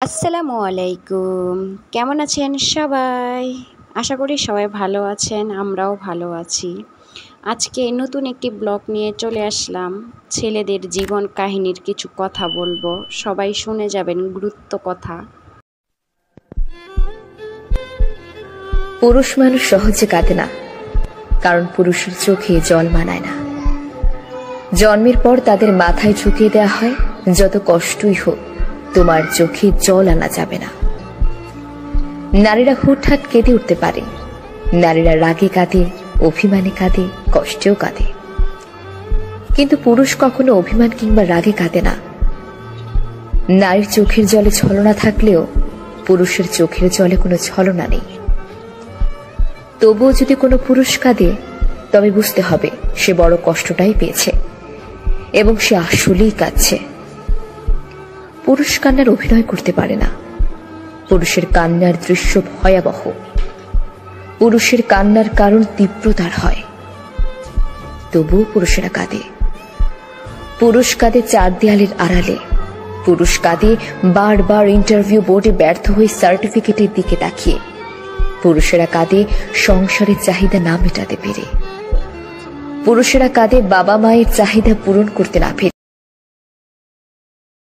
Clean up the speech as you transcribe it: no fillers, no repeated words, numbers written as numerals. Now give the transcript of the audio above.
আসসালামু আলাইকুম। কেমন আছেন সবাই? আশা করি সবাই ভালো আছেন, আমরাও ভালো আছি। আজকে নতুন একটি ব্লগ নিয়ে চলে আসলাম। ছেলেদের জীবন কাহিনীর কিছু কথা বলবো, সবাই শুনে যাবেন গুরুত্ব কথা। পুরুষ মানুষ সহজে কাঁদে না, কারণ পুরুষের চোখে জল মানায় না। জন্মের পর তাদের মাথায় ঝুঁকিয়ে দেওয়া হয়, যত কষ্টই হোক তোমার চোখে জল আনা যাবে না। নারীরা হুটহাট কেঁদে উঠতে পারে, নারীরা রাগে কাঁদে, অভিমানে কাঁদে, কষ্টেও কাঁদে। কিন্তু পুরুষ কখনো অভিমান কিংবা রাগে কাঁদে না। নারীর চোখের জলে ছলনা থাকলেও পুরুষের চোখের জলে কোনো ছলনা নেই। তবুও যদি কোনো পুরুষ কাঁদে, তবে বুঝতে হবে সে বড় কষ্টটাই পেয়েছে এবং সে আসলেই কাঁদছে। পুরুষ কান্নার অভিনয় করতে পারে না। পুরুষের কান্নার দৃশ্য ভয়াবহ। পুরুষের কান্নার কারণ তীব্রতার হয়। তবুও পুরুষেরা কাঁদে। পুরুষ কাঁদে চার দেয়ালের আড়ালে। পুরুষ কাঁদে বারবার ইন্টারভিউ বোর্ডে ব্যর্থ হয়ে সার্টিফিকেটের দিকে তাকিয়ে। পুরুষেরা কাঁদে সংসারের চাহিদা না মেটাতে পেরে। পুরুষেরা কাঁদে বাবা মায়ের চাহিদা পূরণ করতে না পেরে।